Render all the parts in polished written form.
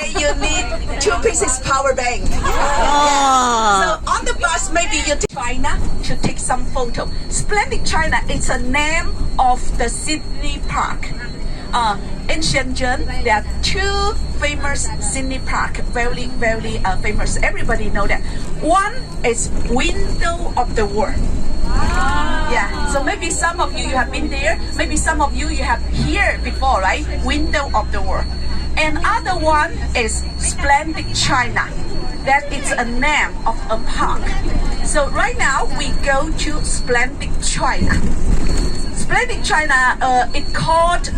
You need 2 pieces power bank. Oh. So on the bus, maybe you take China to take some photo. Splendid China, it's a name of the Sydney Park. In Shenzhen, there are 2 famous Sydney Park, very famous. Everybody know that. One is Window of the World. Yeah, so maybe some of you have been there. Maybe some of you have heard before, right? Window of the World. And other one is Splendid China. That is a name of a park. So right now we go to Splendid China. Splendid China, it called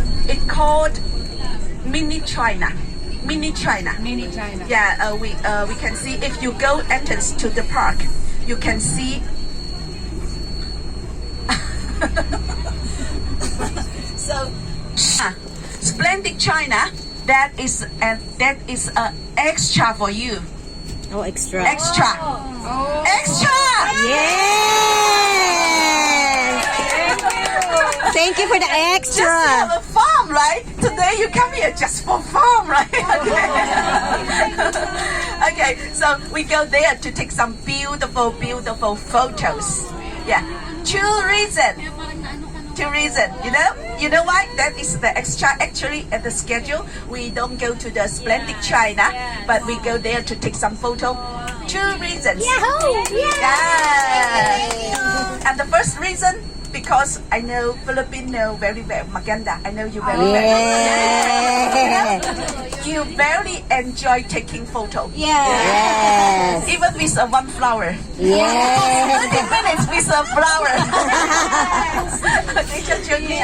Mini China. Mini China. Mini China. Yeah, we can see if you go entrance to the park, you can see. So, Splendid China. That is extra for you. Oh, extra. Extra. Extra. Yes. Thank you for the Just to extra. have a farm, right? Today you come here just for farm, right? Okay, so we go there to take some beautiful photos. Yeah, two reasons. You know why? That is the extra. Actually, at the schedule, we don't go to the Splendid China, but we go there to take some photo. 2 reasons. Yeah. And the first reason, because I know Filipino very well. Maganda, I know you very well. Yeah. You very enjoy taking photo. Yes. Even with one flower. Yes. 30 minutes with a flower. Okay, just show me.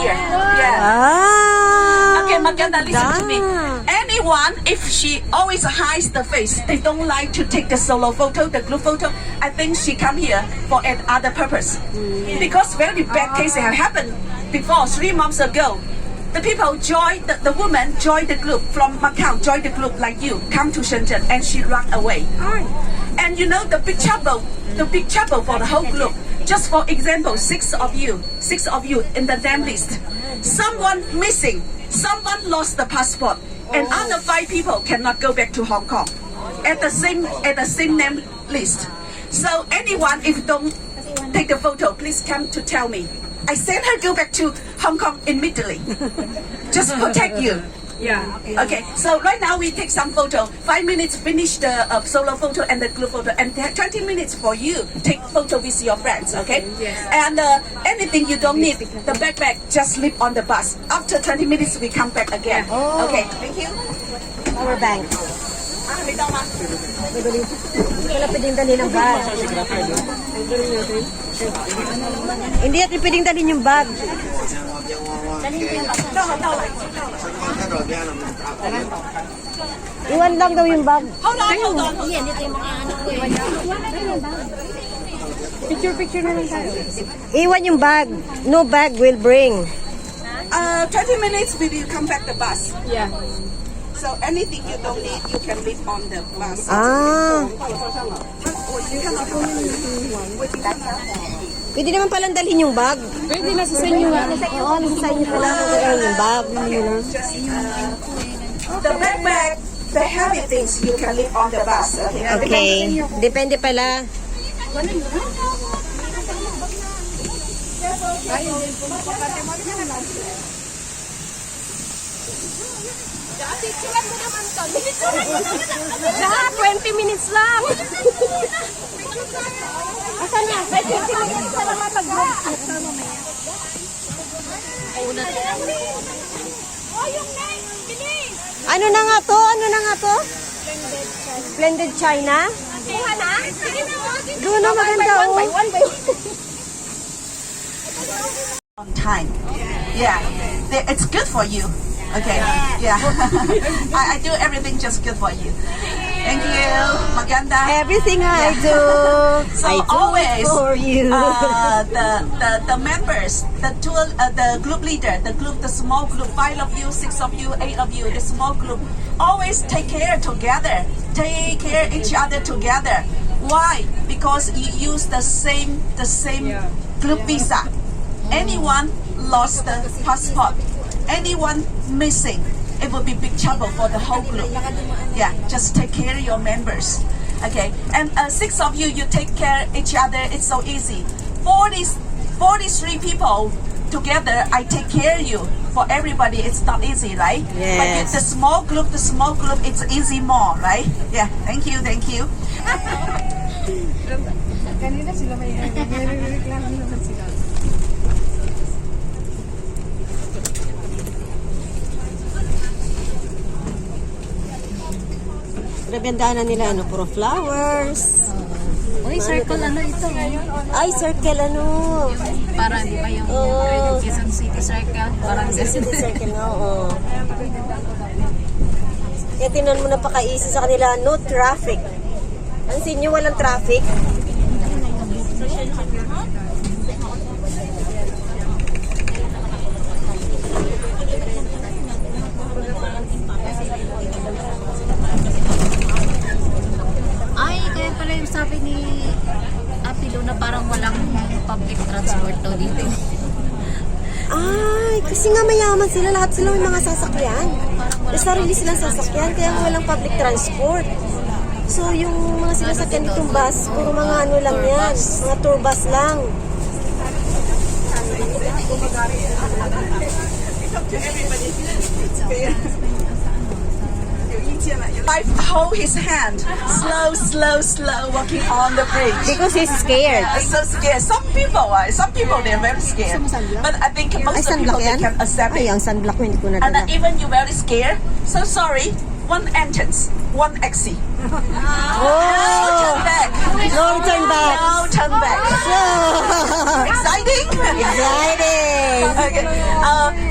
Here. Yeah. Ah. Okay, Maganda, listen to me. Ah. Anyone, if she always hides the face, they don't like to take the solo photo, the group photo, I think she come here for another purpose. Because very bad cases have happened before, 3 months ago. The people joined, the woman joined the group from Macau, joined the group like you, come to Shenzhen, and she ran away. And you know the big trouble for the whole group. Just for example, 6 of you in the name list. Someone missing, someone lost the passport, and other 5 people cannot go back to Hong Kong at the same name list. So anyone, if you don't take the photo, please come to tell me. I sent her go back to Hong Kong immediately. Just protect you. Yeah. Okay, so right now we take some photo. 5 minutes finish the solo photo and the group photo, and 20 minutes for you take photo with your friends. Okay. Yes. And anything you don't need, the backpack just leave on the bus. After 20 minutes we come back again. Oh. Okay. Thank you. Power bank. May daw ma? Wala pwedeng dalhin ng bag. Hindi natin pwedeng dalhin yung bag. Iwan lang daw yung bag. Hold on. Picture na lang tayo. Iwan yung bag. No bag will bring. 20 minutes we will come back the bus. Yeah. So anything you don't need, you can leave on the bus. Ah. Pwede naman palang dalhin yung bag. Pwede na sa inyo. Oo, nasa sa inyo pala kung yung bag. The backpack, the heavy things you can leave on the bus. Okay. Okay. Depende pala. Lahat, 20 minutes lang. Asan na? 20 minutes na lang mag-group. Ano na nga to? Splendid China? Doon na maganda oh. On time. Yeah. It's good for you. Okay. Yeah. I do everything just good for you. Thank you. Maganda. Everything I do, So I do always, it for you. the members, the group leader, the small group, 5 of you, 6 of you, 8 of you, the small group, always take care together, take care each other together. Why? Because you use the same group visa. Anyone lost the passport, anyone missing, it will be big trouble for the whole group. Yeah, just take care of your members. Okay, and 6 of you, you take care each other. It's so easy. 43 people together, I take care of you. For everybody, it's not easy, right? Yes. But with the small group, it's easy more, right? Yeah. Thank you. Kanina sila may reklamo naman sila. Grabe ang daanan nila, ano, puro flowers. Uy, circle ano ito? Ay, circle, ano. Para di ba yung Quezon City Circle? Parang City circle, oo. Kaya tinan mo napaka-easy sa kanila, no traffic. Ang sinyo, walang traffic. Ay, kaya pala yung sabi ni Ate Luna parang walang public transport daw dito. Ay, kasi nga mayaman sila, lahat sila may mga sasakyan. May sarili silang sasakyan, kaya walang public transport. So, yung mga sinasakyan ditong bus, puro mga ano lang yan, mga tour bus lang. Wife hold his hand, slow, walking on the bridge. Because he's scared. So scared. Some people they're very scared. But I think Ay, most of the people sunblock they yan? can accept Ay, it. ang sunblock mo, hindi ko And nadala. even you very scared. So sorry. One entrance, one exit. No turn Oh! back. No turn back. No turn back. Exciting. Exciting! Okay.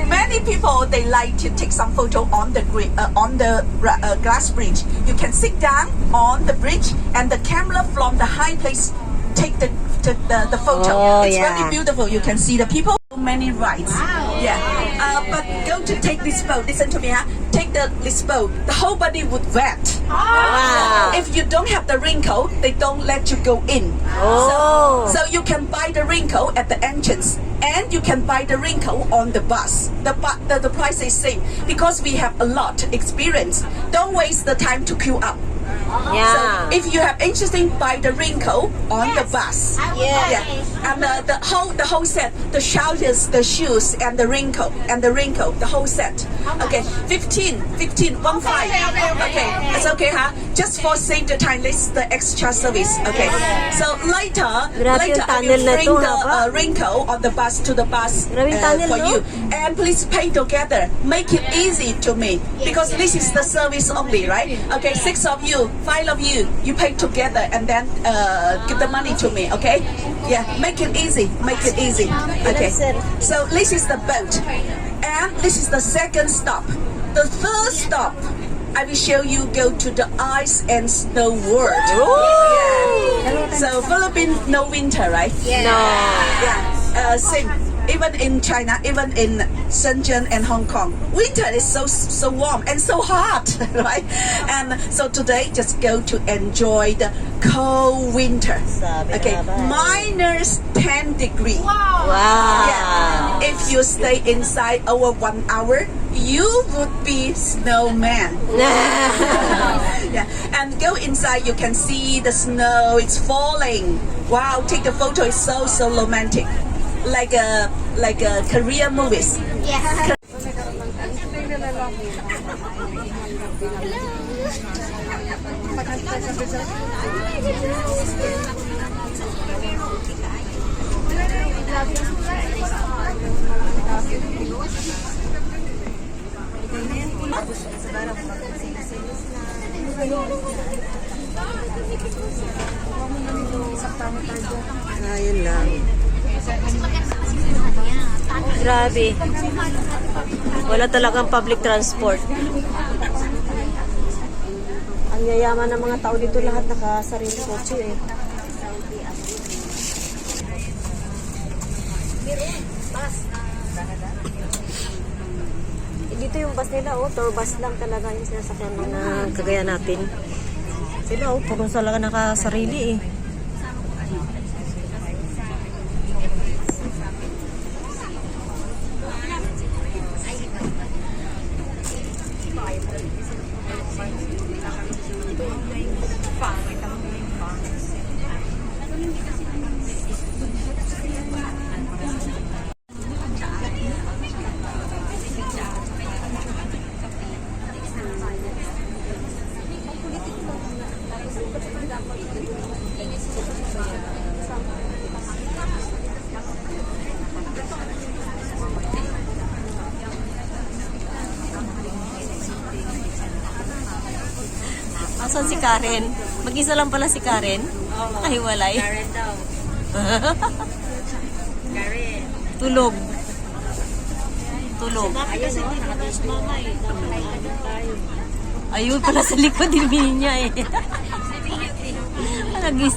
Many people they like to take some photo on the glass bridge. You can sit down on the bridge and the camera from the high place take the photo. Oh, It's yeah. very beautiful. You can see the people. Many rides. Yeah. But go to take this boat. Listen to me, huh? Take this boat. The whole body would wet. Wow. If you don't have the raincoat, they don't let you go in. Oh. So you can buy the raincoat at the entrance, and you can buy the raincoat on the bus. The price is same because we have a lot experience. Don't waste the time to queue up. Yeah. So if you have interesting, buy the raincoat on the bus. Yeah. And the whole set, the shoulders, the shoes, and the raincoat, the whole set. Okay, 15, 15. Okay, it's okay, huh? Just for save the time, this is the extra service. Okay. So later Grabe yung I tunnel will na bring to, the haba. raincoat on the bus to the bus Grabe yung tunnel, for no? you. And please pay together. Make it easy to me because this is the service only, right? Okay, 6 of you, 5 of you, you pay together and then give the money to me. Okay? Yeah, make it easy. Okay. So this is the boat, and this is the second stop. The third stop, I will show you go to the ice and snow world. Yeah. So Philippines no winter, right? No. Yeah. Same. Even in China, even in Shenzhen and Hong Kong, winter is so warm and so hot, right? And so today, just go to enjoy the cold winter. Sabi Okay, naman. -10 degree. Wow. Yeah. If you stay inside over 1 hour, you would be snowman. Yeah. And go inside, you can see the snow. It's falling. Wow. Take the photo. It's so romantic. Like a Korean movies. Ayun lang. Grabe. Wala talagang public transport. Ang yayaman ng mga tao dito, lahat nakasarili kotse eh. Dito yung bus nila, oh, tour bus lang talaga yung sinasakyan mga kagaya natin. Sila, oh, puro talaga nakasarili eh. Asan si Karen? Mag-isa lang pala si Karen? Ay, walay. Karen daw. Karen. Tulog. Tulog. Ayun, no? Nakatas mama eh. Nakakain tayo. Ayun pala sa likod din niya eh. Nagis.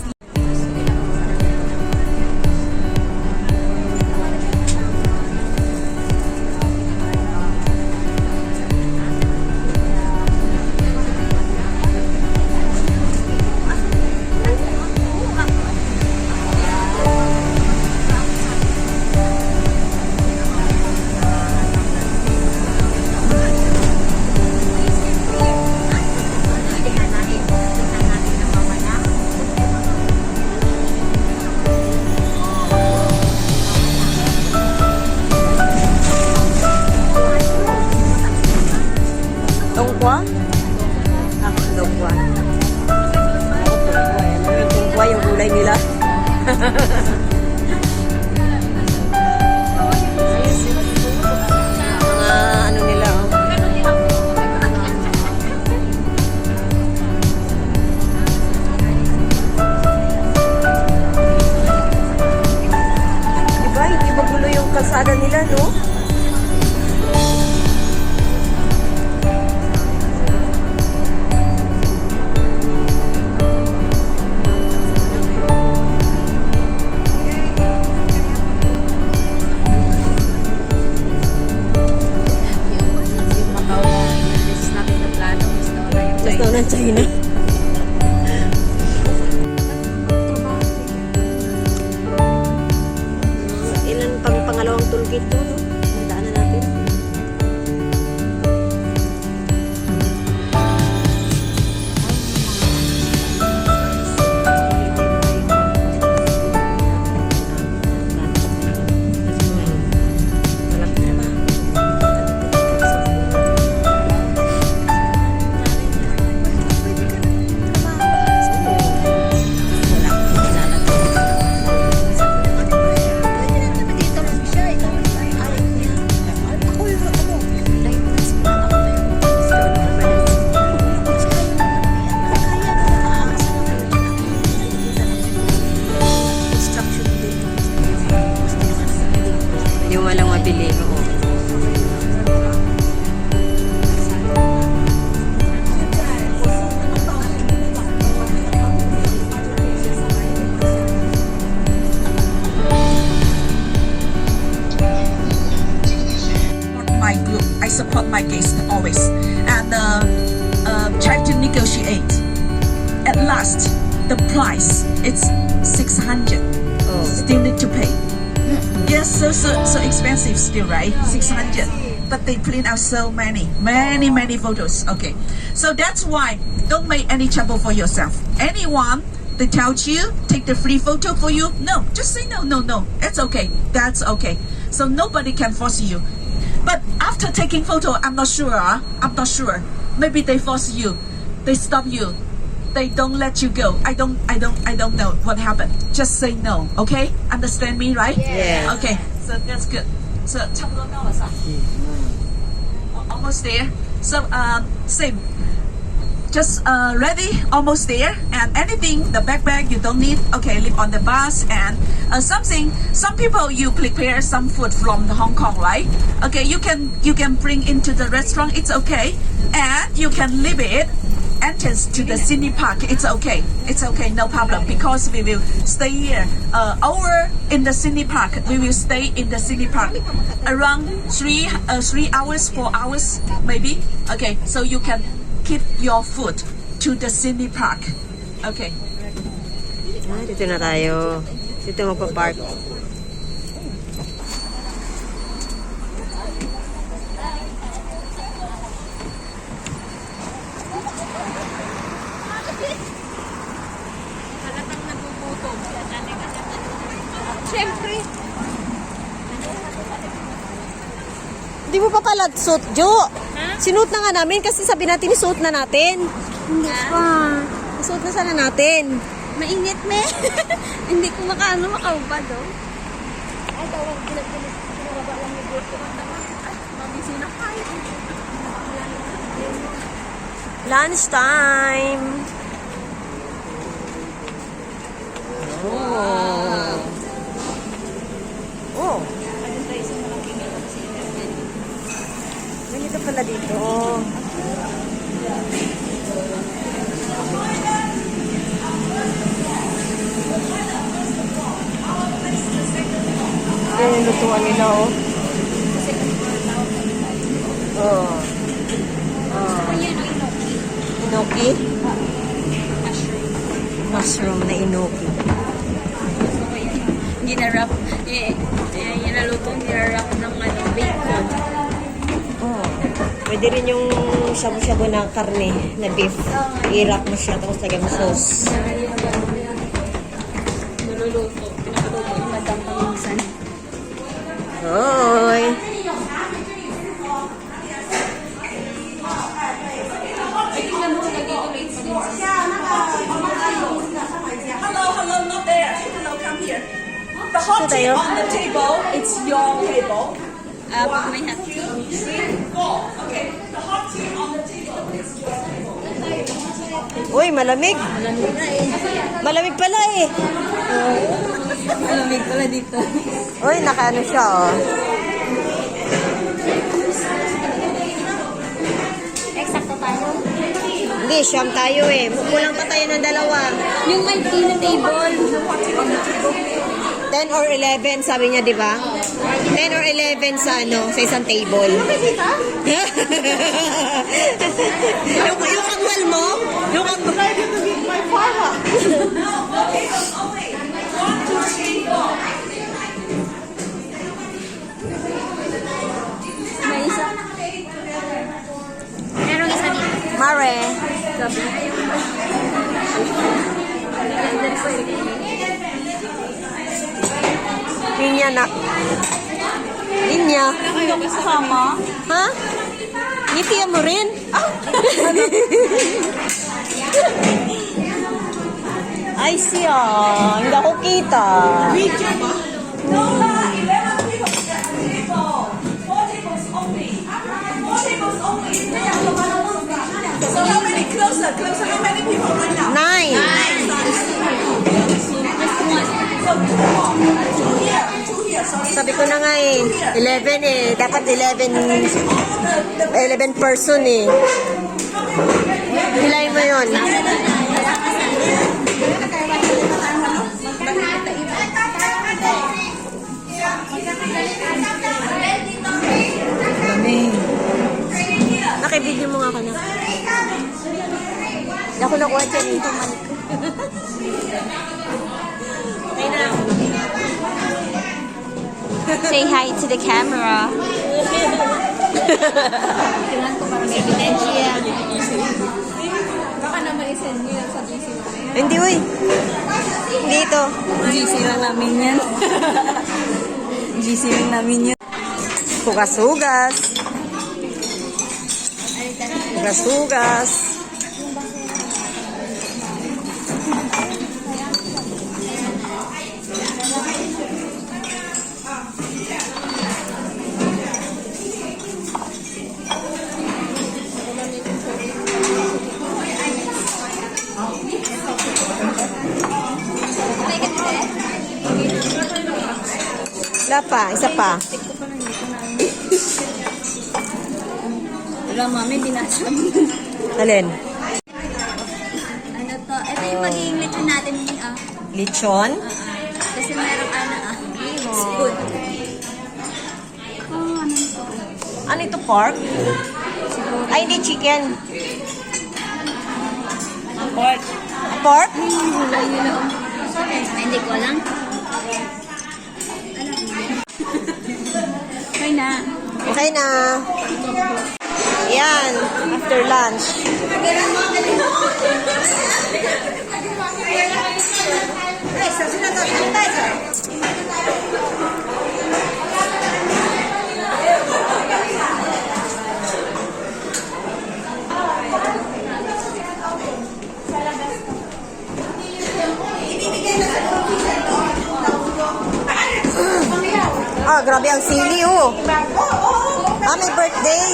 Tungkwa? Tungkwa. Tungkwa yung gulay nila. Mga ano nila oh. Diba? Hindi magulo yung kalsada nila, no? Gusto ng China. Ilan pang pangalawang toolkit to, no? Daanan natin. Yung walang mabili, oo. My group, I support my guests always, and try to negotiate. At last, the price it's 600. Oh. Still need to pay. Yes, so expensive still, right? 600. But they print out so many photos. Okay, so that's why don't make any trouble for yourself. Anyone they tell you take the free photo for you, no, just say no. It's okay. That's okay. So nobody can force you. But after taking photo, I'm not sure. Maybe they force you. They stop you. They don't let you go. I don't know what happened. Just say no, okay? Understand me, right? Yeah. Okay, so that's good. So, 差不多到了是吧? Almost there. So, same. Just ready, almost there. And anything, the backpack you don't need, okay, leave on the bus. And something, some people you prepare some food from the Hong Kong, right? Okay, you can bring into the restaurant. It's okay, and you can leave it entrance to the cine park. It's okay, no problem, because we will stay here over in the cine park. We will stay in the cine park around 3 hours, 4 hours maybe. Okay, so you can keep your food to the cine park. Okay. Ah, dito na tayo. Dito magpa-park. Halatang nagugutom. Siyempre. Di mo pa pala suit, Jo. Sinuot na nga namin kasi sabi natin isuot na natin. Hindi pa. Isuot na sana natin. Mainit, me. Hindi ko makaubad, oh. Ay, tawag. Pinababa lang ni Bert. Mabisi na kayo. Lunch time. Oh. Ganito pala dito. Yan yung lutuan nila, oh. Oh. Inoki? Mushroom na inoki. Ginarap. Yinaluto, ginarap ng bacon. Oh. Pwede rin yung shabu-shabu na karne, na beef. I-wrap mo siya, tapos lagyan mo sauce. Naluluto. Pinakaluto yung madam paminsan. Hoy! Hello, not there. Hello, come here. The hot tea tayo. on the table, it's your table. Pag may hot tea. 3, 4. Okay, the hot tea on the table is your table. Uy, malamig. Malamig pala eh. Malamig pala dito. Uy, nakaano siya oh. Eksakto tayo. Hindi, siyam tayo eh. Kulang pa tayo ng dalawa. Yung may tea na table. 10 or 11, sabi niya, di ba? 10 or 11 sa ano, sa isang table. yung kangwal mo? Yung kangwal. May isa. Merong isa dito. Mare. Gabi. Linya na. Linya. Hindi ko kasama. Ha? Ngitian mo rin? Ay siya. Hindi ako kita. Video ba? No, 11 people. 4 tables only. 4 tables only. So how many closer? Closer, how many people right now? 9. So 2 here. 2 here, sorry. Sabi ko na nga eh. 11 eh. Dapat 11 person eh. Hilayin mo yun. Nakibidyo mo nga ako na. Hindi ako nakuha dyan eh. Okay na. Say hi to the camera. Tingnan ko para may ebidensya. Baka naman isend nyo yan sa GC namin. Hindi, uy. Dito. GC lang namin yan. GC lang namin yan. Sugas-sugas. Sugas-sugas. Wala pa, isa pa. Wala mami, binasam. Alin? Ano to? Ito yung magiging lechon natin. Lechon? Kasi merong spoon. Oh, ano to? Ano ito, pork? Ay, hindi, chicken. Pork. Pork? Hindi ko alam. Okay na. Okay na. Yan, after lunch. grabe ang sili, oh. Ah, may birthday.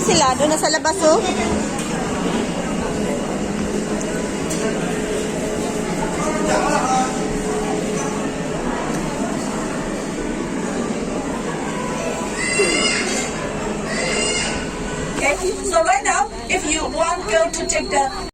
Sila, doon na sa labas, oh.